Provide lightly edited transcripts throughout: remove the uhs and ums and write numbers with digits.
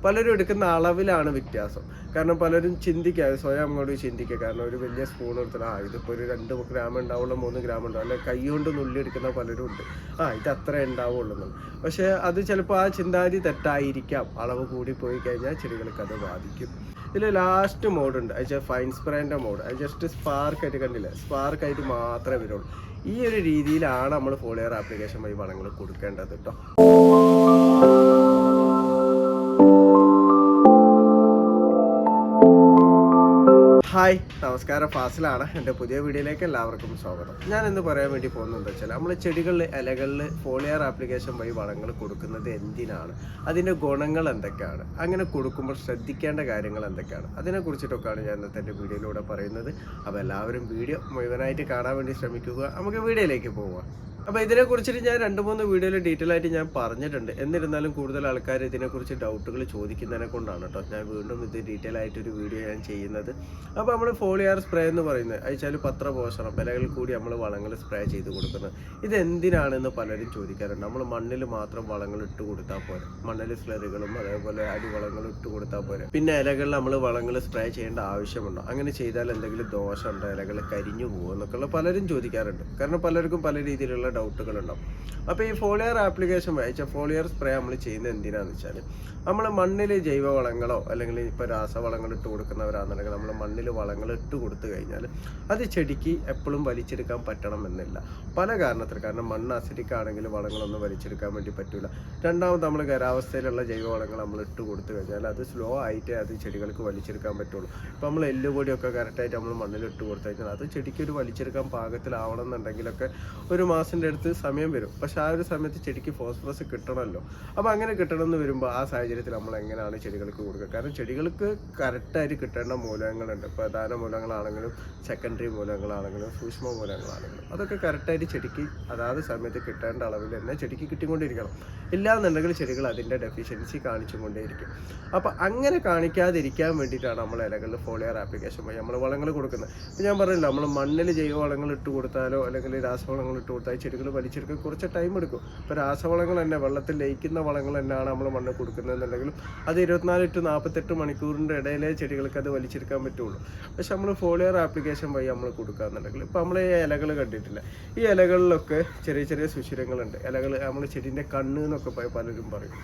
പലരും എടുക്കുന്ന അളവിലാണ് വ്യത്യാസം. കാരണം പലരും ചിന്തിക്കുക, സ്വയം അങ്ങോട്ട് ചിന്തിക്കുക. കാരണം ഒരു വലിയ സ്പൂൺ എടുത്താൽ ഇതിപ്പോൾ ഒരു 2 ഗ്രാം ഉണ്ടാവുള്ളൂ, 3 ഗ്രാം ഉണ്ടാവും, അല്ലെങ്കിൽ കൈ കൊണ്ട് നുള്ളിയെടുക്കുന്ന പലരും ഉണ്ട്. ഇത് അത്ര ഉണ്ടാവുള്ളൂ എന്നുള്ളത്. പക്ഷേ അത് ചിലപ്പോൾ ആ ചിന്താഗതി തെറ്റായിരിക്കാം. അളവ് കൂടി പോയി കഴിഞ്ഞാൽ ചെടികൾക്ക് അത് ബാധിക്കും. ഇതിൽ ലാസ്റ്റ് മോഡുണ്ട്, അത് ഫൈൻ സ്പ്രേൻ്റെ മോഡ്. അത് ജസ്റ്റ് സ്പാർക്കായിട്ട് കണ്ടില്ലേ, സ്പാർക്കായിട്ട് മാത്രമേ വരുള്ളൂ. ഈ ഒരു രീതിയിലാണ് നമ്മൾ ഫോളിയർ ആപ്ലിക്കേഷൻ വഴി വളങ്ങൾ കൊടുക്കേണ്ടത് കേട്ടോ. ഹായ്, നമസ്കാരം. ഫാസിലാണ്. എൻ്റെ പുതിയ വീഡിയോയിലേക്ക് എല്ലാവർക്കും സ്വാഗതം. ഞാൻ ഇന്ന് പറയാൻ വേണ്ടി പോകുന്നത് എന്താ വെച്ചാൽ, നമ്മൾ ചെടികളിൽ ഇലകളിൽ ഫോളിയർ ആപ്ലിക്കേഷൻ വഴി വളങ്ങൾ കൊടുക്കുന്നത് എന്തിനാണ്, അതിൻ്റെ ഗുണങ്ങൾ എന്തൊക്കെയാണ്, അങ്ങനെ കൊടുക്കുമ്പോൾ ശ്രദ്ധിക്കേണ്ട കാര്യങ്ങൾ എന്തൊക്കെയാണ്, അതിനെക്കുറിച്ചിട്ടൊക്കെയാണ് ഞാൻ ഇന്നത്തെ എൻ്റെ വീഡിയോയിലൂടെ പറയുന്നത്. അപ്പോൾ എല്ലാവരും വീഡിയോ മുഴുവനായിട്ട് കാണാൻ വേണ്ടി ശ്രമിക്കുക. നമുക്ക് വീഡിയോയിലേക്ക് പോകാം. അപ്പോൾ ഇതിനെക്കുറിച്ചിട്ട് ഞാൻ 2-3 വീഡിയോയിൽ ഡീറ്റെയിൽ ആയിട്ട് ഞാൻ പറഞ്ഞിട്ടുണ്ട്. എന്നിരുന്നാലും കൂടുതൽ ആൾക്കാർ ഇതിനെക്കുറിച്ച് ഡൗട്ടുകൾ ചോദിക്കുന്നതിനെ കൊണ്ടാണ് കേട്ടോ ഞാൻ വീണ്ടും ഇത് ഡീറ്റെയിൽ ആയിട്ടൊരു വീഡിയോ ഞാൻ ചെയ്യുന്നത്. അപ്പോൾ നമ്മൾ ഫോളിയർ സ്പ്രേ എന്ന് പറയുന്നത് അയച്ചാൽ പത്രപോഷണം ഇലകളിൽ കൂടി നമ്മൾ വളങ്ങൾ സ്പ്രേ ചെയ്ത് കൊടുക്കുന്നത് ഇത് എന്തിനാണെന്ന് പലരും ചോദിക്കാറുണ്ട്. നമ്മൾ മണ്ണിൽ മാത്രം വളങ്ങൾ ഇട്ട് കൊടുത്താൽ പോരെ, മണ്ണിൽ സ്ലറികളും അതേപോലെ അടിവളങ്ങളും ഇട്ട് കൊടുത്താൽ പോരെ, പിന്നെ ഇലകളിൽ നമ്മൾ വളങ്ങൾ സ്പ്രേ ചെയ്യേണ്ട ആവശ്യമുണ്ടോ, അങ്ങനെ ചെയ്താൽ എന്തെങ്കിലും ദോഷമുണ്ടോ, ഇലകൾ കരിഞ്ഞു പോകുമോ എന്നൊക്കെയുള്ള പലരും ചോദിക്കാറുണ്ട്. കാരണം പലർക്കും പല രീതിയിലുള്ള ഡൗട്ടുകളുണ്ടാവും. അപ്പോൾ ഈ ഫോളിയർ ആപ്ലിക്കേഷൻ വായിച്ച ഫോളിയർ സ്പ്രേ നമ്മൾ ചെയ്യുന്നത് എന്തിനാണെന്ന് വെച്ചാൽ, നമ്മൾ മണ്ണിൽ ജൈവവളങ്ങളോ അല്ലെങ്കിൽ ഇപ്പോൾ രാസവളങ്ങൾ ഇട്ട് കൊടുക്കുന്നവരാണെന്നുണ്ടെങ്കിൽ നമ്മൾ മണ്ണിൽ വളങ്ങൾ ഇട്ട് കൊടുത്തു കഴിഞ്ഞാൽ അത് ചെടിക്ക് എപ്പോഴും വലിച്ചെടുക്കാൻ പറ്റണം എന്നില്ല. പല കാരണത്തിൽ, കാരണം മണ്ണ് അസിഡിക് ആണെങ്കിൽ വളങ്ങളൊന്നും വലിച്ചെടുക്കാൻ വേണ്ടി പറ്റില്ല. രണ്ടാമത് നമ്മൾ ഖരാവസ്ഥയിലുള്ള ജൈവവളങ്ങൾ നമ്മൾ ഇട്ട് കൊടുത്തു കഴിഞ്ഞാൽ അത് സ്ലോ ആയിട്ടേ അത് ചെടികൾക്ക് വലിച്ചെടുക്കാൻ പറ്റുള്ളൂ. ഇപ്പോൾ നമ്മൾ എല്ലുപൊടിയൊക്കെ കറക്റ്റായിട്ട് നമ്മൾ മണ്ണിൽ ഇട്ട് കൊടുത്തു കഴിഞ്ഞാൽ അത് ചെടിക്ക് ഒരു വലിച്ചെടുക്കാൻ പാകത്തിലാവണം എന്നുണ്ടെങ്കിലൊക്കെ ഒരു മാസത്തിൻ്റെ അടുത്ത് സമയം വരും. പക്ഷെ ആ ഒരു സമയത്ത് ചെടിക്ക് ഫോസ്ഫറസ് കിട്ടണമല്ലോ. അപ്പോൾ അങ്ങനെ കിട്ടണമെന്ന് വരുമ്പോൾ ആ സാഹചര്യത്തിൽ നമ്മൾ എങ്ങനെയാണ് ചെടികൾക്ക് കൊടുക്കുക? കാരണം ചെടികൾക്ക് കറക്റ്റായിട്ട് കിട്ടേണ്ട മൂലകങ്ങളുണ്ട്. പ്രധാന മൂലങ്ങളാണെങ്കിലും സെക്കൻഡറി മൂലകങ്ങളാണെങ്കിലും സൂക്ഷ്മ മൂലകങ്ങളാണെങ്കിലും അതൊക്കെ കറക്റ്റായിട്ട് ചെടിക്ക് അതാത് സമയത്ത് കിട്ടേണ്ട അളവിൽ തന്നെ ചെടിക്ക് കിട്ടിക്കൊണ്ടിരിക്കണം. ഇല്ലാന്നുണ്ടെങ്കിൽ ചെടികൾ അതിൻ്റെ ഡെഫിഷ്യൻസി കാണിച്ചുകൊണ്ടേയിരിക്കും. അപ്പോൾ അങ്ങനെ കാണിക്കാതിരിക്കാൻ വേണ്ടിയിട്ടാണ് നമ്മൾ ഇലകളിൽ ഫോളിയർ ആപ്ലിക്കേഷൻ വഴി നമ്മൾ വളങ്ങൾ കൊടുക്കുന്നത്. ഇപ്പോൾ ഞാൻ പറഞ്ഞില്ല, നമ്മൾ മണ്ണിൽ ജൈവവളങ്ങൾ ഇട്ട് കൊടുത്താലോ അല്ലെങ്കിൽ രാസവളങ്ങൾ ഇട്ട് കൊടുത്താൽ ചെടികൾ വലിച്ചെടുക്കാൻ കുറച്ച് ടൈം എടുക്കും. ഇപ്പോൾ രാസവളങ്ങൾ തന്നെ വെള്ളത്തിൽ ലയിക്കുന്ന വളങ്ങൾ തന്നെയാണ് നമ്മൾ മണ്ണ് കൊടുക്കുന്നതെന്നുണ്ടെങ്കിലും അത് 24 to 48 മണിക്കൂറിൻ്റെ ഇടയിലേ ചെടികൾക്ക് അത് വലിച്ചെടുക്കാൻ പറ്റുള്ളൂ. പക്ഷെ നമ്മൾ ഫോളിയർ ആപ്ലിക്കേഷൻ വഴി നമ്മൾ കൊടുക്കുകയെന്നുണ്ടെങ്കിൽ ഇപ്പോൾ നമ്മൾ ഈ ഇലകൾ കണ്ടിട്ടില്ല, ഈ ഇലകളിലൊക്കെ ചെറിയ ചെറിയ സുഷിരങ്ങളുണ്ട്. ഇലകൾ നമ്മൾ ചെടീൻ്റെ കണ്ണ് എന്നൊക്കെ പലരും പറയും.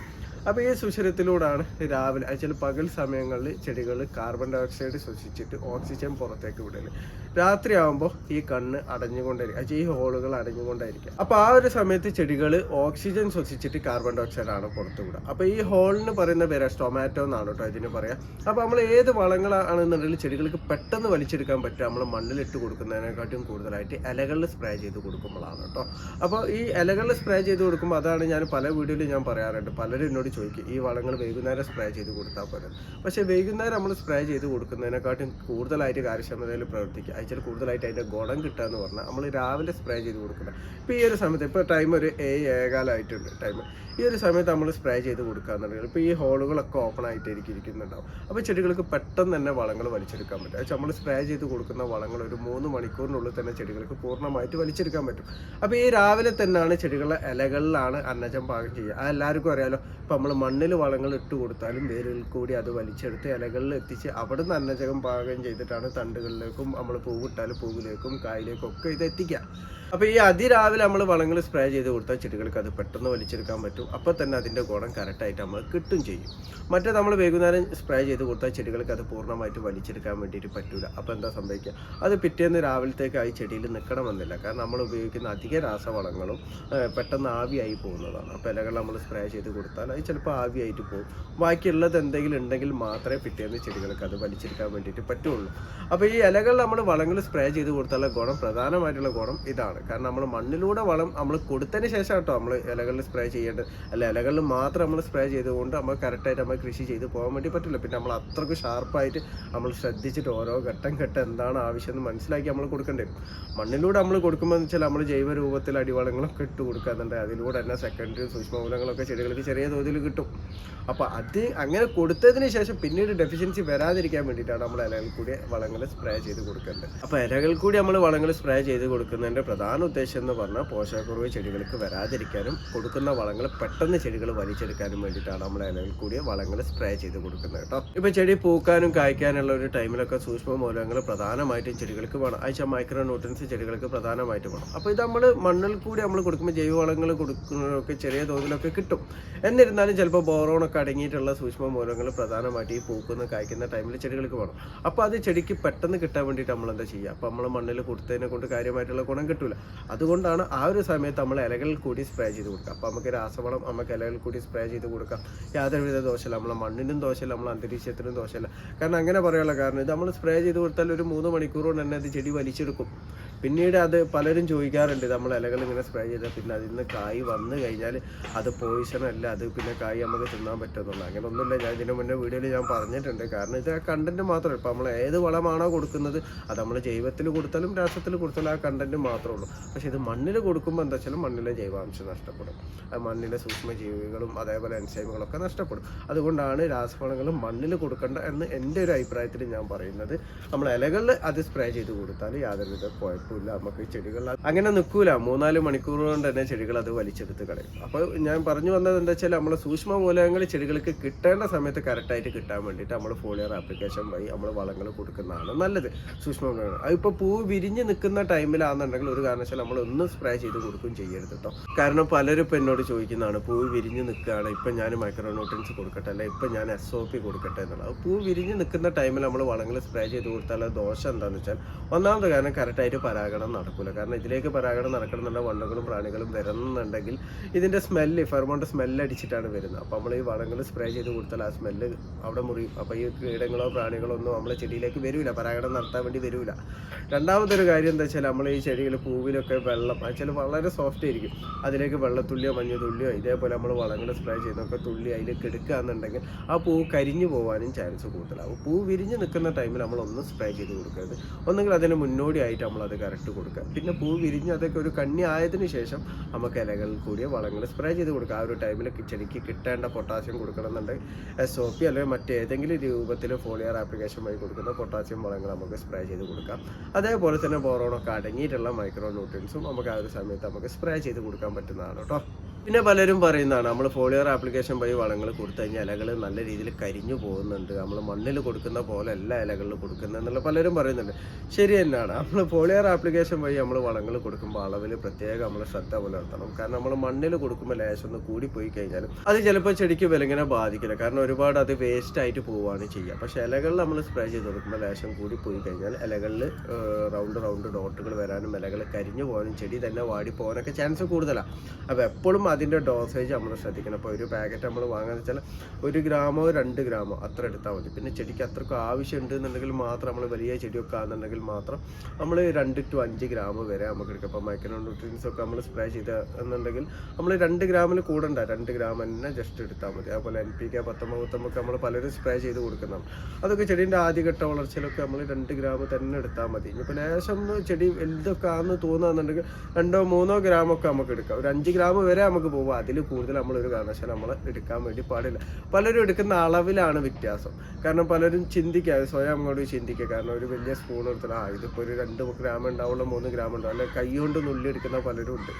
അപ്പോൾ ഈ സുഷിരത്തിലൂടെയാണ് രാവിലെ ചില പകൽ സമയങ്ങളിൽ ചെടികൾ കാർബൺ ഡൈ ഓക്സൈഡ് ശ്വസിച്ചിട്ട് ഓക്സിജൻ പുറത്തേക്ക് വിടല്. രാത്രിയാകുമ്പോൾ ഈ കണ്ണ് അടഞ്ഞുകൊണ്ടായിരിക്കും, ഈ ഹോളുകൾ അടഞ്ഞുകൊണ്ടായിരിക്കും. അപ്പോൾ ആ ഒരു സമയത്ത് ചെടികൾ ഓക്സിജൻ ശ്വസിച്ചിട്ട് കാർബൺ ഡൈ ഓക്സൈഡ് ആണ് പുറത്തു വിടുക. അപ്പോൾ ഈ ഹോളിന് പറയുന്ന പേര് സ്റ്റൊമാറ്റോ എന്നാണ് കേട്ടോ ഇതിന് പറയാം. അപ്പോൾ നമ്മൾ ഏത് വളങ്ങളാണെന്നുണ്ടെങ്കിൽ ചെടികൾക്ക് പെട്ടെന്ന് വലിച്ചെടുക്കാൻ പറ്റുക നമ്മൾ മണ്ണിലിട്ട് കൊടുക്കുന്നതിനെക്കാട്ടും കൂടുതലായിട്ട് ഇലകളിൽ സ്പ്രേ ചെയ്ത് കൊടുക്കുമ്പോഴാണ് കേട്ടോ. അപ്പോൾ ഈ ഇലകളിൽ സ്പ്രേ ചെയ്ത് കൊടുക്കുമ്പോൾ അതാണ് ഞാൻ പല വീഡിയോയിലും ഞാൻ പറയാറുണ്ട്. പലരും എന്നോട് ചോദിക്കും ഈ വളങ്ങൾ വൈകുന്നേരം സ്പ്രേ ചെയ്ത് കൊടുത്താൽ പോലും. പക്ഷേ വൈകുന്നേരം നമ്മൾ സ്പ്രേ ചെയ്ത് കൊടുക്കുന്നതിനെക്കാട്ടും കൂടുതലായിട്ട് കാര്യക്ഷമതയിൽ പ്രവർത്തിക്കുക, അയച്ചാൽ കൂടുതലായിട്ട് അതിൻ്റെ ഗുണം കിട്ടുക എന്ന് പറഞ്ഞാൽ നമ്മൾ രാവിലെ സ്പ്രേ ചെയ്ത് കൊടുക്കുന്നത്. ഇപ്പോൾ ഈ ഒരു സമയത്ത് ഇപ്പോൾ ടൈം ഒരു 7:15 ടൈം, ഈ ഒരു സമയത്ത് നമ്മൾ സ്പ്രേ ചെയ്ത് കൊടുക്കുകയെന്നുണ്ടെങ്കിൽ ഇപ്പോൾ ഈ ഹോളുകളൊക്കെ ഓപ്പൺ ആയിട്ടായിരിക്കും ഇരിക്കുന്നുണ്ടാവും. അപ്പോൾ ചെടികൾക്ക് പെട്ടെന്ന് തന്നെ വളങ്ങൾ വലിച്ചെടുക്കാൻ പറ്റും. അത് നമ്മൾ സ്പ്രേ ചെയ്ത് കൊടുക്കുന്ന വളങ്ങൾ ഒരു 3 മണിക്കൂറിനുള്ളിൽ തന്നെ ചെടികൾക്ക് പൂർണ്ണമായിട്ട് വലിച്ചെടുക്കാൻ പറ്റും. അപ്പോൾ ഈ രാവിലെ തന്നെയാണ് ചെടികളുടെ ഇലകളിലാണ് അന്നജം പാകം ചെയ്യുക. അത് എല്ലാവർക്കും അറിയാലോ. ഇപ്പോൾ നമ്മൾ മണ്ണിൽ വളങ്ങൾ ഇട്ട് കൊടുത്താലും വേരിൽ കൂടി അത് വലിച്ചെടുത്ത് ഇലകളിൽ എത്തിച്ച് അവിടെ നിന്ന് അന്നജകം പാകം ചെയ്തിട്ടാണ് തണ്ടുകളിലേക്കും നമ്മൾ പൂവിട്ടാലും പൂവിലേക്കും കായിലേക്കും ഒക്കെ ഇത് എത്തിക്കുക. അപ്പോൾ ഈ അതിരാവിലെ നമ്മൾ വളങ്ങൾ സ്പ്രേ ചെയ്ത് കൊടുത്താൽ ചെടികൾക്ക് അത് പെട്ടെന്ന് വലിച്ചെടുക്കാൻ പറ്റും. അപ്പോൾ തന്നെ അതിൻ്റെ ഗുണം കറക്റ്റായിട്ട് നമ്മൾ കിട്ടും ചെയ്യും. മറ്റേ നമ്മൾ വൈകുന്നേരം സ്പ്രേ ചെയ്ത് കൊടുത്താൽ ചെടികൾക്ക് അത് പൂർണ്ണമായിട്ട് വലിച്ചെടുക്കാൻ വേണ്ടിയിട്ട് പറ്റില്ല. അപ്പോൾ എന്താ സംഭവിക്കുക, അത് പിറ്റേന്ന് രാവിലത്തേക്കായി ചെടിയിൽ നിൽക്കണമെന്നില്ല. കാരണം നമ്മൾ ഉപയോഗിക്കുന്ന അധിക രാസവളങ്ങളും പെട്ടെന്ന് ആവിയായി പോകുന്നതാണ്. അപ്പോൾ ഇലകൾ നമ്മൾ സ്പ്രേ ചെയ്ത് കൊടുത്താൽ അത് ചിലപ്പോൾ ആവിയായിട്ട് പോകും. ബാക്കിയുള്ളത് എന്തെങ്കിലും ഉണ്ടെങ്കിൽ മാത്രമേ പിറ്റേന്ന് ചെടികൾക്ക് അത് വലിച്ചെടുക്കാൻ വേണ്ടിയിട്ട് പറ്റുള്ളൂ. അപ്പോൾ ഈ ഇലകൾ നമ്മൾ വളങ്ങൾ സ്പ്രേ ചെയ്ത് കൊടുത്താലുള്ള ഗുണം, പ്രധാനമായിട്ടുള്ള ഗുണം ഇതാണ്. കാരണം നമ്മൾ മണ്ണിലൂടെ വളം നമ്മൾ കൊടുത്തതിന് ശേഷം കേട്ടോ നമ്മൾ ഇലകളിൽ സ്പ്രേ ചെയ്യേണ്ടത്. അല്ല, ഇലകളിൽ മാത്രം നമ്മൾ സ്പ്രേ ചെയ്തുകൊണ്ട് നമ്മൾ കറക്റ്റായിട്ട് നമ്മൾ കൃഷി ചെയ്ത് പോകാൻ വേണ്ടി പറ്റില്ല. പിന്നെ നമ്മൾ അത്രയ്ക്ക് ഷാർപ്പായിട്ട് നമ്മൾ ശ്രദ്ധിച്ചിട്ട് ഓരോ ഘട്ടം എന്താണ് ആവശ്യം എന്ന് മനസ്സിലാക്കി നമ്മൾ കൊടുക്കേണ്ടി വരും. മണ്ണിലൂടെ നമ്മൾ കൊടുക്കുമ്പോൾ വെച്ചാൽ നമ്മൾ ജൈവ രൂപത്തിൽ അടിവളങ്ങളൊക്കെ ഇട്ട് കൊടുക്കുന്നുണ്ട്. അതിലൂടെ തന്നെ സെക്കൻഡറി സൂക്ഷ്മമൂലങ്ങളൊക്കെ ചെടികൾക്ക് ചെറിയ തോതിൽ കൂടുതൽ കിട്ടും. അപ്പോൾ അത് അങ്ങനെ കൊടുത്തതിന് ശേഷം പിന്നീട് ഡെഫിഷ്യൻസി വരാതിരിക്കാൻ വേണ്ടിയിട്ടാണ് നമ്മൾ ഇലകളിൽ കൂടി വളങ്ങൾ സ്പ്രേ ചെയ്ത് കൊടുക്കേണ്ടത്. അപ്പോൾ ഇലകളിൽ കൂടി നമ്മൾ വളങ്ങൾ സ്പ്രേ ചെയ്ത് കൊടുക്കുന്നതിൻ്റെ പ്രധാന ഉദ്ദേശം എന്ന് പറഞ്ഞാൽ പോഷകക്കുറവ് ചെടികൾക്ക് വരാതിരിക്കാനും കൊടുക്കുന്ന വളങ്ങൾ പെട്ടെന്ന് ചെടികൾ വലിച്ചെടുക്കാനും വേണ്ടിയിട്ടാണ് നമ്മൾ ഇലകളിൽ കൂടി വളങ്ങൾ സ്പ്രേ ചെയ്ത് കൊടുക്കുന്നത് കേട്ടോ. ഇപ്പോൾ ചെടി പൂക്കാനും കായ്ക്കാനുള്ള ഒരു ടൈമിലൊക്കെ സൂക്ഷ്മ മൂലകങ്ങൾ പ്രധാനമായിട്ടും ചെടികൾക്ക് വേണം. ആഴ്ച മൈക്രോ ന്യൂട്രിയൻസ് ചെടികൾക്ക് പ്രധാനമായിട്ട് വേണം. അപ്പോൾ ഇത് നമ്മൾ മണ്ണിൽ കൂടി നമ്മൾ കൊടുക്കുമ്പോൾ ജൈവവളങ്ങൾ കൊടുക്കുന്നതൊക്കെ ചെറിയ തോതിലൊക്കെ കിട്ടും. എന്നിരുന്നാലും ചിലപ്പോൾ ബോറോണൊക്കെ അടങ്ങിയിട്ടുള്ള സൂക്ഷ്മ മൂലകങ്ങൾ പ്രധാനമായിട്ട് ഈ പൂക്കുന്ന കായ്ക്കുന്ന ടൈമിൽ ചെടികൾക്ക് വേണം. അപ്പോൾ അത് ചെടിക്ക് പെട്ടെന്ന് കിട്ടാൻ വേണ്ടിയിട്ട് നമ്മൾ എന്താ ചെയ്യുക? അപ്പോൾ നമ്മൾ മണ്ണിൽ കൊടുത്തതിനെ കൊണ്ട് കാര്യമായിട്ടുള്ള ഗുണം കിട്ടില്ല. അതുകൊണ്ടാണ് ആ ഒരു സമയത്ത് നമ്മൾ ഇലകളിൽ കൂടി സ്പ്രേ ചെയ്ത് കൊടുക്കുക. അപ്പോൾ നമുക്ക് രാസവളം നമുക്ക് ഇലകളിൽ കൂടി സ്പ്രേ ചെയ്ത് കൊടുക്കാം. യാതൊരുവിധ ദോഷമില്ല, നമ്മളെ മണ്ണിനും ദോഷമില്ല, നമ്മളെ അന്തരീക്ഷത്തിനും ദോഷമില്ല. കാരണം അങ്ങനെ പറയാനുള്ള കാരണം ഇത് നമ്മൾ സ്പ്രേ ചെയ്ത് കൊടുത്താൽ ഒരു 3 മണിക്കൂർ കൊണ്ട് തന്നെ അത് ചെടി വലിച്ചെടുക്കും. പിന്നീട് അത് പലരും ചോദിക്കാറുണ്ട്, നമ്മൾ ഇലകൾ ഇങ്ങനെ സ്പ്രേ ചെയ്താൽ പിന്നെ അതിൽ നിന്ന് കായ് വന്നു കഴിഞ്ഞാൽ അത് പോയിസൺ അല്ല, അത് പിന്നെ കായ് നമുക്ക് തിന്നാൻ പറ്റുമെന്നുള്ള. അങ്ങനെ ഒന്നുമില്ല. ഞാൻ ഇതിന് മുന്നേ വീഡിയോയിൽ ഞാൻ പറഞ്ഞിട്ടുണ്ട്. കാരണം ഇത് ആ കണ്ടന്റ് മാത്രമേ, ഇപ്പോൾ നമ്മൾ ഏത് വളമാണോ കൊടുക്കുന്നത് അത് നമ്മൾ ജൈവത്തിൽ കൊടുത്താലും രാസത്തിൽ കൊടുത്താലും ആ കണ്ടന്റ് മാത്രമേ ഉള്ളൂ. പക്ഷേ ഇത് മണ്ണിൽ കൊടുക്കുമ്പോൾ എന്താ വെച്ചാൽ മണ്ണിലെ ജൈവാംശം നഷ്ടപ്പെടും, മണ്ണിലെ സൂക്ഷ്മജീവികളും അതേപോലെ എൻസൈമുകളൊക്കെ നഷ്ടപ്പെടും. അതുകൊണ്ടാണ് രാസവളങ്ങളും മണ്ണിൽ കൊടുക്കേണ്ട എന്ന് എൻ്റെ ഒരു അഭിപ്രായത്തിൽ ഞാൻ പറയുന്നത്. നമ്മൾ ഇലകളിൽ അത് സ്പ്രേ ചെയ്ത് കൊടുത്താൽ യാതൊരുവിധ കുഴപ്പമില്ല. നമുക്ക് ചെടികൾ അങ്ങനെ നിൽക്കൂല, 3-4 മണിക്കൂർ കൊണ്ട് തന്നെ ചെടികൾ അത് വലിച്ചെടുത്ത് കളയും. അപ്പോൾ ഞാൻ പറഞ്ഞു വന്നത് എന്താ വെച്ചാൽ നമ്മൾ സൂക്ഷ്മ മൂലകങ്ങൾ ചെടികൾക്ക് കിട്ടേണ്ട സമയത്ത് കറക്റ്റായിട്ട് കിട്ടാൻ വേണ്ടിയിട്ട് നമ്മൾ ഫോളിയർ ആപ്ലിക്കേഷൻ വഴി നമ്മൾ വളങ്ങൾ കൊടുക്കുന്നതാണ് നല്ലത്. സൂക്ഷ്മ മൂലകങ്ങൾ അതിപ്പോൾ പൂ വിരിഞ്ഞ് നിൽക്കുന്ന ടൈമിലാണെന്നുണ്ടെങ്കിൽ ഒരു കാരണവശാലും നമ്മൾ ഒന്നും സ്പ്രേ ചെയ്ത് കൊടുക്കുകയും ചെയ്യരുത് കേട്ടോ. കാരണം പലരും ഇപ്പം എന്നോട് ചോദിക്കുന്നതാണ്, പൂ വിരിഞ്ഞ് നിൽക്കുകയാണ്, ഇപ്പം ഞാൻ മൈക്രോ ന്യൂട്രിയൻസ് കൊടുക്കട്ടെ, അല്ലെ ഇപ്പം ഞാൻ SOP കൊടുക്കട്ടെ എന്നുള്ളത്. പൂ വിരിഞ്ഞ് നിൽക്കുന്ന ടൈമിൽ നമ്മൾ വളങ്ങൾ സ്പ്രേ ചെയ്ത് കൊടുത്താൽ ദോഷം എന്താണെന്ന് വെച്ചാൽ ഒന്നാമത്തെ കാരണം കറക്റ്റായിട്ട് പരാഗണം നടക്കില്ല. കാരണം ഇതിലേക്ക് പരാഗണം നടക്കണമെന്നുണ്ടെങ്കിൽ വണ്ടുകളും പ്രാണികളും വരുന്നുണ്ടെങ്കിൽ ഇതിൻ്റെ സ്മെല്ല് ഫെർമോണിൻ്റെ സ്മെല്ല് അടിച്ചിട്ടാണ് വരുന്നത്. അപ്പോൾ നമ്മൾ ഈ വളങ്ങൾ സ്പ്രേ ചെയ്ത് കൊടുത്താൽ ആ സ്മെല്ല് അവിടെ മുറിയും. അപ്പോൾ ഈ കീടങ്ങളോ പ്രാണികളോ ഒന്നും നമ്മളെ ചെടിയിലേക്ക് വരില്ല, പരാഗണം നടത്താൻ വേണ്ടി വരില്ല. രണ്ടാമതൊരു കാര്യം എന്താ വെച്ചാൽ നമ്മൾ ഈ ചെടികൾ പൂവിലൊക്കെ വെള്ളം വെച്ചാൽ വളരെ സോഫ്റ്റ് ആയിരിക്കും, അതിലേക്ക് വെള്ളത്തുള്ളിയോ മഞ്ഞത്തുള്ളിയോ ഇതേപോലെ നമ്മൾ വളങ്ങൾ സ്പ്രേ ചെയ്യുന്നൊക്കെ തുള്ളി അതിലേക്ക് എടുക്കുകയെന്നുണ്ടെങ്കിൽ ആ പൂ കരിഞ്ഞു പോകാനും ചാൻസ് കൂടുതലാവും. പൂ വിരിഞ്ഞ് നിൽക്കുന്ന ടൈമിൽ നമ്മളൊന്നും സ്പ്രേ ചെയ്ത് കൊടുക്കരുത്. ഒന്നെങ്കിൽ അതിന് മുന്നോടിയായിട്ട് നമ്മളത് കറക്റ്റ് കൊടുക്കുക. പിന്നെ പൂ വിരിഞ്ഞ് അതൊക്കെ ഒരു കണ്ണി ആയതിനു ശേഷം നമുക്ക് ഇലകളിൽ കൂടിയ വളങ്ങൾ സ്പ്രേ ചെയ്ത് കൊടുക്കുക. ആ ഒരു ടൈമിൽ ചെടിക്ക് കിട്ടേണ്ട പൊട്ടാസ്യം കൊടുക്കണമെന്നുണ്ടെങ്കിൽ SOP അല്ലെങ്കിൽ മറ്റേതെങ്കിലും രൂപത്തിൽ ഫോളിയർ ആപ്ലിക്കേഷൻ വഴി കൊടുക്കുന്ന പൊട്ടാസ്യം വളങ്ങൾ നമുക്ക് സ്പ്രേ ചെയ്ത് കൊടുക്കാം. അതേപോലെ തന്നെ ബോറോണൊക്കെ അടങ്ങിയിട്ടുള്ള മൈക്രോ ന്യൂട്രിയൻസും നമുക്ക് ആ ഒരു സമയത്ത് നമുക്ക് സ്പ്രേ ചെയ്ത് കൊടുക്കാൻ പറ്റുന്നതാണ് കേട്ടോ. പിന്നെ പലരും പറയുന്നതാണ്, നമ്മൾ ഫോളിയർ ആപ്ലിക്കേഷൻ വഴി വളങ്ങൾ കൊടുത്തു കഴിഞ്ഞാൽ ഇലകൾ നല്ല രീതിയിൽ കരിഞ്ഞു പോകുന്നുണ്ട്, നമ്മൾ മണ്ണിൽ കൊടുക്കുന്ന പോലെ എല്ലാ ഇലകളിൽ കൊടുക്കുന്നത് എന്നുള്ള പലരും പറയുന്നുണ്ട്. ശരി തന്നെയാണ്. നമ്മൾ ഫോളിയർ ആപ്ലിക്കേഷൻ വഴി നമ്മൾ വളങ്ങൾ കൊടുക്കുമ്പോൾ അളവിൽ പ്രത്യേകം നമ്മൾ ശ്രദ്ധ പുലർത്തണം. കാരണം നമ്മൾ മണ്ണിൽ കൊടുക്കുമ്പോൾ ലേശം ഒന്ന് കൂടിപ്പോയി കഴിഞ്ഞാലും അത് ചിലപ്പോൾ ചെടിക്ക് വിലങ്ങനെ ബാധിക്കില്ല. കാരണം ഒരുപാട് അത് വേസ്റ്റ് ആയിട്ട് പോവുകയാണ് ചെയ്യുക. പക്ഷേ ഇലകളിൽ നമ്മൾ സ്പ്രേ ചെയ്ത് കൊടുക്കുമ്പോൾ ലേശം കൂടിപ്പോയി കഴിഞ്ഞാൽ ഇലകളിൽ റൗണ്ട് ഡോട്ടുകൾ വരാനും ഇലകൾ കരിഞ്ഞു പോകാനും ചെടി തന്നെ വാടിപ്പോകാനൊക്കെ ചാൻസ് കൂടുതലാണ്. അപ്പോൾ എപ്പോഴും അതിൻ്റെ ഡോസേജ് നമ്മൾ ശ്രദ്ധിക്കണം. അപ്പോൾ ഒരു പാക്കറ്റ് നമ്മൾ വാങ്ങാന്ന് വെച്ചാൽ 1 ഗ്രാമോ 2 ഗ്രാമോ അത്ര എടുത്താൽ മതി. പിന്നെ ചെടിക്ക് അത്രക്കും ആവശ്യമുണ്ട് എന്നുണ്ടെങ്കിൽ മാത്രം, നമ്മൾ വലിയ ചെടിയൊക്കെ ആണെന്നുണ്ടെങ്കിൽ മാത്രം നമ്മൾ 2 to 5 ഗ്രാം വരെ നമുക്ക് എടുക്കാം. അപ്പോൾ മൈക്രോ ന്യൂട്രിയൻസ് ഒക്കെ നമ്മൾ സ്പ്രേ ചെയ്ത എന്നുണ്ടെങ്കിൽ നമ്മൾ 2 ഗ്രാമിൽ കൂടണ്ട, 2 ഗ്രാം തന്നെ ജസ്റ്റ് എടുത്താൽ മതി. അതുപോലെ NPK 19 ഒക്കെ നമ്മൾ പലരും സ്പ്രേ ചെയ്ത് കൊടുക്കുന്നതാണ്. അതൊക്കെ ചെടീൻ്റെ ആദ്യഘട്ട വളർച്ചയിലൊക്കെ നമ്മൾ 2 ഗ്രാം തന്നെ എടുത്താൽ മതി. ഇനിയിപ്പോൾ ലേശം ചെടി വലുതൊക്കെ ആണെന്ന് തോന്നുകയെന്നുണ്ടെങ്കിൽ 2-3 ഗ്രാമൊക്കെ നമുക്ക് എടുക്കാം. ഒരു 5 ഗ്രാം വരെ നമുക്ക് പോകും. അതിൽ കൂടുതൽ നമ്മളൊരു കാരണവശാലും നമ്മൾ എടുക്കാൻ വേണ്ടി പാടില്ല. പലരും എടുക്കുന്ന അളവിലാണ് വ്യത്യാസം. കാരണം പലരും ചിന്തിക്കുക, സ്വയം അങ്ങോട്ട് ചിന്തിക്കുക. കാരണം ഒരു വലിയ സ്പൂൺ എടുത്താൽ ഇതിപ്പോൾ ഒരു 2 ഗ്രാം ഉണ്ടാവുള്ളൂ, 3 ഗ്രാം ഉണ്ടാവും, അല്ലെങ്കിൽ കൈ കൊണ്ട് നുള്ളി എടുക്കുന്ന പലരും ഉണ്ട്.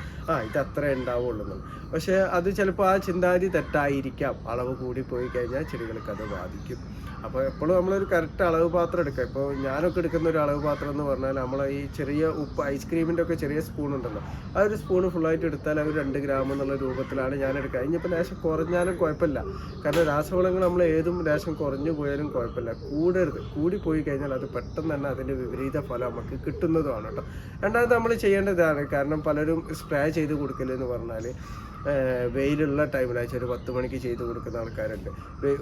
ഇത് അത്ര ഉണ്ടാവുള്ളൂ. പക്ഷേ അത് ചിലപ്പോൾ ആ ചിന്താഗതി തെറ്റായിരിക്കാം. അളവ് കൂടിപ്പോയി കഴിഞ്ഞാൽ ചെടികൾക്ക് അത് ബാധിക്കും. അപ്പോൾ എപ്പോഴും നമ്മളൊരു കറക്റ്റ് അളവ് പാത്രം എടുക്കുക. ഇപ്പോൾ ഞാനൊക്കെ എടുക്കുന്ന ഒരു അളവ് പാത്രം എന്ന് പറഞ്ഞാൽ നമ്മൾ ഈ ചെറിയ ഉപ്പ് ഐസ്ക്രീമിൻ്റെ ഒക്കെ ചെറിയ സ്പൂൺ ഉണ്ടല്ലോ, ആ ഒരു സ്പൂണ് ഫുള്ളായിട്ട് എടുത്താൽ അത് 2 ഗ്രാം എന്നുള്ള രൂപത്തിലാണ് ഞാൻ എടുക്കുക. ഇനിയിപ്പോൾ ലേശം കുറഞ്ഞാലും കുഴപ്പമില്ല. കാരണം രാസവളങ്ങൾ നമ്മൾ ഏതും ലേശം കുറഞ്ഞു പോയാലും കുഴപ്പമില്ല, കൂടരുത്. കൂടിപ്പോയി കഴിഞ്ഞാൽ അത് പെട്ടെന്ന് തന്നെ അതിൻ്റെ വിപരീത ഫലം നമുക്ക് കിട്ടുന്നതുമാണ് കേട്ടോ. രണ്ടാമത് നമ്മൾ ചെയ്യേണ്ടതാണ്, കാരണം പലരും സ്പ്രേ ചെയ്ത് കൊടുക്കലെന്ന് പറഞ്ഞാൽ വെയിലുള്ള ടൈമിലാഴ്ച ഒരു 10 മണിക്ക് ചെയ്ത് കൊടുക്കുന്ന ആൾക്കാരുണ്ട്,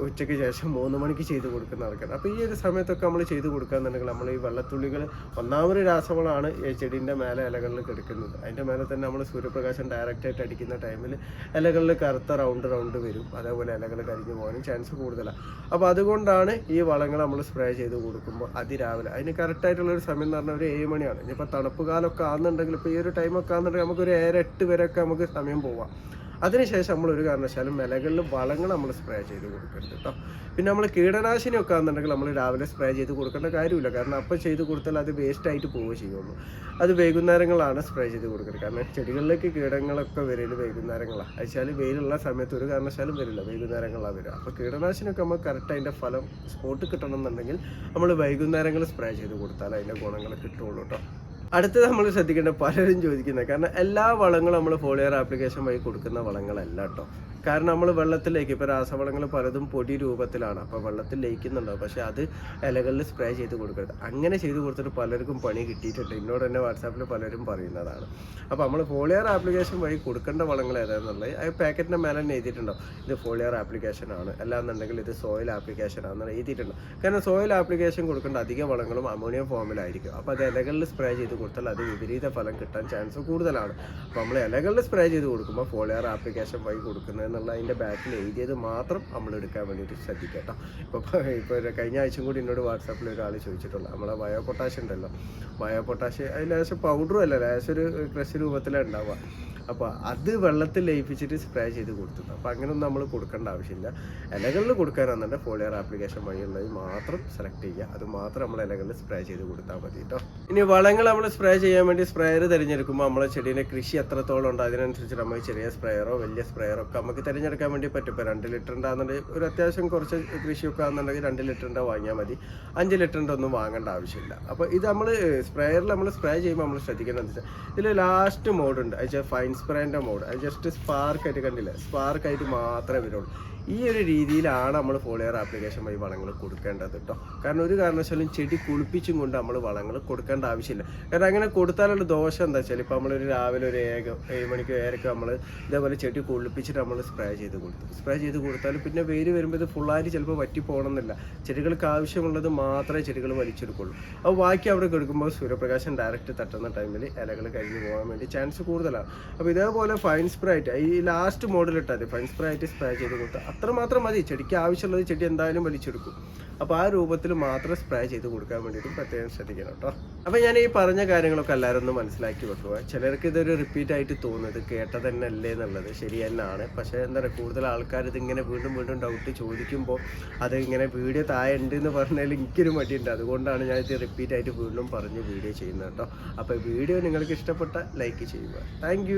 ഉച്ചയ്ക്ക് ശേഷം 3 മണിക്ക് ചെയ്ത് കൊടുക്കുന്ന ആൾക്കാരുണ്ട്. അപ്പോൾ ഈ ഒരു സമയത്തൊക്കെ നമ്മൾ ചെയ്ത് കൊടുക്കുകയെന്നുണ്ടെങ്കിൽ നമ്മൾ ഈ വെള്ളത്തുള്ളികൾ ഒന്നാമൊരു രാസവളമാണ് ഈ ചെടീൻ്റെ മേലെ ഇലകളിൽ കിടക്കുന്നത്. അതിൻ്റെ മേലെ തന്നെ നമ്മൾ സൂര്യപ്രകാശം ഡയറക്റ്റായിട്ട് അടിക്കുന്ന ടൈമിൽ ഇലകളിൽ കറുത്ത റൗണ്ട് വരും. അതേപോലെ ഇലകൾ കരിഞ്ഞു പോകാനും ചാൻസ് കൂടുതലാണ്. അപ്പോൾ അതുകൊണ്ടാണ് ഈ വളങ്ങൾ നമ്മൾ സ്പ്രേ ചെയ്ത് കൊടുക്കുമ്പോൾ അതിരാവിലെ, അതിന് കറക്റ്റായിട്ടുള്ളൊരു സമയം എന്ന് പറഞ്ഞാൽ ഒരു 7 മണിയാണ്. ഇനിയിപ്പോൾ തണുപ്പ് കാലമൊക്കെ ആണെന്നുണ്ടെങ്കിൽ, ഇപ്പോൾ ഈ ഒരു ടൈമൊക്കെ ആണെന്നുണ്ടെങ്കിൽ നമുക്കൊരു 7-8 വരെയൊക്കെ നമുക്ക് സമയം പോവാം. അതിനുശേഷം നമ്മൾ ഒരു കാരണവശാലും ഇലകളിൽ വളങ്ങൾ നമ്മൾ സ്പ്രേ ചെയ്ത് കൊടുക്കരുത് കേട്ടോ. പിന്നെ നമ്മൾ കീടനാശിനിയൊക്കെ ആണെന്നുണ്ടെങ്കിൽ നമ്മൾ രാവിലെ സ്പ്രേ ചെയ്ത് കൊടുക്കേണ്ട കാര്യമില്ല. കാരണം അപ്പോൾ ചെയ്ത് കൊടുത്താൽ അത് വേസ്റ്റ് ആയിട്ട് പോവുകയേ ചെയ്യുള്ളൂ. അത് വൈകുന്നേരങ്ങളാണ് സ്പ്രേ ചെയ്ത് കൊടുക്കുന്നത്. കാരണം ചെടികളിലേക്ക് കീടങ്ങളൊക്കെ വരല് വൈകുന്നേരങ്ങളാണ്. വെച്ചാൽ വെയിലുള്ള സമയത്ത് ഒരു കാരണവശാലും വരില്ല, വൈകുന്നേരങ്ങളാണ് വരിക. അപ്പോൾ കീടനാശിനിയൊക്കെ നമ്മൾ കറക്റ്റ് അതിൻ്റെ ഫലം സ്പോട്ട് കിട്ടണം എന്നുണ്ടെങ്കിൽ നമ്മൾ വൈകുന്നേരങ്ങൾ സ്പ്രേ ചെയ്ത് കൊടുത്താൽ അതിൻ്റെ ഗുണങ്ങൾ കിട്ടുള്ളൂ കേട്ടോ. അടുത്തത് നമ്മൾ ശ്രദ്ധിക്കേണ്ട പലരും ചോദിക്കുന്നത്, കാരണം എല്ലാ വളങ്ങളും നമ്മൾ ഫോളിയർ ആപ്ലിക്കേഷൻ വഴി കൊടുക്കുന്ന വളങ്ങളല്ല കേട്ടോ. കാരണം നമ്മൾ വെള്ളത്തിലേക്ക് ഇപ്പോൾ രാസവളങ്ങൾ പലതും പൊടി രൂപത്തിലാണ്, അപ്പോൾ വെള്ളത്തിൽ ലയിക്കുന്നുണ്ടാവും. പക്ഷേ അത് ഇലകളിൽ സ്പ്രേ ചെയ്ത് കൊടുക്കരുത്. അങ്ങനെ ചെയ്ത് കൊടുത്തിട്ട് പലർക്കും പണി കിട്ടിയിട്ടുണ്ട്. എന്നോട് തന്നെ വാട്സാപ്പിൽ പലരും പറയുന്നതാണ്. അപ്പോൾ നമ്മൾ ഫോളിയർ ആപ്ലിക്കേഷൻ വഴി കൊടുക്കേണ്ട വളങ്ങൾ ഏതാണെന്നുള്ളത് ആ പാക്കറ്റിൻ്റെ മേലെ തന്നെ എഴുതിയിട്ടുണ്ടോ, ഇത് ഫോളിയർ ആപ്ലിക്കേഷൻ ആണ്, അല്ലാന്നുണ്ടെങ്കിൽ ഇത് സോയിൽ ആപ്ലിക്കേഷൻ ആണെന്ന് എഴുതിയിട്ടുണ്ടോ. കാരണം സോയിൽ ആപ്ലിക്കേഷൻ കൊടുക്കേണ്ട അധിക വളങ്ങളും അമോണിയം ഫോമിലായിരിക്കും. അപ്പോൾ അത് ഇലകളിൽ സ്പ്രേ ചെയ്ത് കൊടുത്താൽ അത് വിപരീത ഫലം കിട്ടാൻ ചാൻസ് കൂടുതലാണ്. അപ്പോൾ നമ്മൾ ഇലകളിൽ സ്പ്രേ ചെയ്ത് കൊടുക്കുമ്പോൾ ഫോളിയർ ആപ്ലിക്കേഷൻ വഴി കൊടുക്കുന്നത് എന്നുള്ള അതിൻ്റെ ബാക്കിൽ എഴുതിയത് മാത്രം നമ്മൾ എടുക്കാൻ വേണ്ടിയിട്ട് ശ്രദ്ധിക്കുക കേട്ടോ. ഇപ്പോൾ കഴിഞ്ഞ ആഴ്ചയും കൂടി എന്നോട് വാട്സാപ്പിൽ ഒരാൾ ചോദിച്ചിട്ടുള്ളൂ, നമ്മളെ ബയോ പൊട്ടാഷ് ഉണ്ടല്ലോ, ബയോ പൊട്ടാഷ് അതിൽ ലേശം പൗഡറും അല്ല, ലേശം ഒരു ക്രഷ് രൂപത്തിലാണ് ഉണ്ടാവുക. അപ്പോൾ അത് വെള്ളത്തിൽ ലയിപ്പിച്ചിട്ട് സ്പ്രേ ചെയ്ത് കൊടുത്തിട്ടുണ്ട്. അപ്പോൾ അങ്ങനെയൊന്നും നമ്മൾ കൊടുക്കേണ്ട ആവശ്യമില്ല. ഇലകളിൽ കൊടുക്കാനാണെന്നുണ്ടെങ്കിൽ ഫോളിയർ ആപ്ലിക്കേഷൻ വഴിയുള്ളത് മാത്രം സെലക്ട് ചെയ്യുക. അത് മാത്രം നമ്മൾ ഇലകളിൽ സ്പ്രേ ചെയ്ത് കൊടുത്താൽ മതി കേട്ടോ. ഇനി വളങ്ങൾ നമ്മൾ സ്പ്രേ ചെയ്യാൻ വേണ്ടി സ്പ്രേയർ തിരഞ്ഞെടുക്കുമ്പോൾ നമ്മളെ ചെടീൻ്റെ കൃഷി എത്രത്തോളം ഉണ്ട് അതിനനുസരിച്ച് നമുക്ക് ചെറിയ സ്പ്രേയറോ വലിയ സ്പ്രേയറോ ഒക്കെ നമുക്ക് തിരഞ്ഞെടുക്കാൻ വേണ്ടി പറ്റും. ഇപ്പോൾ 2 ലിറ്ററിൻ്റെ ആണെന്നുണ്ടെങ്കിൽ ഒരു അത്യാവശ്യം കുറച്ച് കൃഷിയൊക്കെ ആണെന്നുണ്ടെങ്കിൽ 2 ലിറ്ററിൻ്റെ വാങ്ങിയാൽ മതി. 5 ലിറ്ററിൻ്റെ ഒന്നും വാങ്ങേണ്ട ആവശ്യമില്ല. അപ്പോൾ ഇത് നമ്മൾ സ്പ്രേയറിൽ നമ്മൾ സ്പ്രേ ചെയ്യുമ്പോൾ നമ്മൾ ശ്രദ്ധിക്കേണ്ടത് എന്താ വെച്ചാൽ, ഇതിൽ ലാസ്റ്റ് മോഡുണ്ട്, അത് ഫൈൻ സ്പ്രേൻ്റെ മോഡ്. അത് ജസ്റ്റ് സ്പാർക്കായിട്ട് കണ്ടില്ലേ, സ്പാർക്കായിട്ട് മാത്രമേ വരുള്ളൂ. ഈ ഒരു രീതിയിലാണ് നമ്മൾ ഫോളിയർ ആപ്ലിക്കേഷൻ വഴി വളങ്ങൾ കൊടുക്കേണ്ടത് കേട്ടോ. കാരണം ഒരു കാരണവശാലും ചെടി കുളിപ്പിച്ചും കൊണ്ട് നമ്മൾ വളങ്ങൾ കൊടുക്കേണ്ട ആവശ്യമില്ല. കാരണം അങ്ങനെ കൊടുത്താലുള്ള ദോഷം എന്താ വെച്ചാൽ, ഇപ്പോൾ നമ്മളൊരു രാവിലെ ഒരു 7 മണിക്ക് 7 നമ്മൾ ഇതേപോലെ ചെടി കുളിപ്പിച്ചിട്ട് നമ്മൾ സ്പ്രേ ചെയ്ത് കൊടുത്താൽ പിന്നെ വെയിൽ വരുമ്പോൾ ഇത് ഫുള്ളായിട്ട് ചിലപ്പോൾ വറ്റി പോകണമെന്നില്ല. ചെടികൾക്ക് ആവശ്യമുള്ളത് മാത്രമേ ചെടികൾ വലിച്ചെടുക്കുള്ളൂ. അപ്പോൾ ബാക്കി അവിടെ കൊടുക്കുമ്പോൾ സൂര്യപ്രകാശം ഡയറക്റ്റ് തട്ടുന്ന ടൈമിൽ ഇലകൾ കഴിഞ്ഞ് പോകാൻ വേണ്ടി ചാൻസ് കൂടുതലാണ്. അപ്പോൾ ഇതേപോലെ ഫൈൻ സ്പ്രേ ആയിട്ട് ഈ ലാസ്റ്റ് മോഡിലിട്ടാൽ മതി, ഫൈൻ സ്പ്രേ ആയിട്ട് സ്പ്രേ ചെയ്ത് കൊടുത്താൽ അത്രമാത്രം മതി. ചെടിക്ക് ആവശ്യമുള്ളത് ചെടി എന്തായാലും വലിച്ചെടുക്കും. അപ്പോൾ ആ രൂപത്തിൽ മാത്രം സ്പ്രേ ചെയ്ത് കൊടുക്കാൻ വേണ്ടിയിട്ടും പ്രത്യേകം ശ്രദ്ധിക്കണം കേട്ടോ. അപ്പോൾ ഞാൻ ഈ പറഞ്ഞ കാര്യങ്ങളൊക്കെ എല്ലാവരും ഒന്ന് മനസ്സിലാക്കി വെക്കുക. ചിലർക്ക് ഇതൊരു റിപ്പീറ്റ് ആയിട്ട് തോന്നുന്നത് കേട്ടത് തന്നെ അല്ലേ എന്നുള്ളത് ശരി തന്നെയാണ്. പക്ഷേ എന്താ പറയുക, കൂടുതൽ ആൾക്കാർ ഇതിങ്ങനെ വീണ്ടും ഡൗട്ട് ചോദിക്കുമ്പോൾ അത് ഇങ്ങനെ വീഡിയോ താഴെ ഉണ്ട് എന്ന് പറഞ്ഞാൽ എനിക്കൊരു മടിയുണ്ട്. അതുകൊണ്ടാണ് ഞാൻ ഇത് റിപ്പീറ്റ് ആയിട്ട് വീണ്ടും പറഞ്ഞ് വീഡിയോ ചെയ്യുന്നത് കേട്ടോ. അപ്പോൾ വീഡിയോ നിങ്ങൾക്ക് ഇഷ്ടപ്പെട്ട ലൈക്ക് ചെയ്യുക. താങ്ക്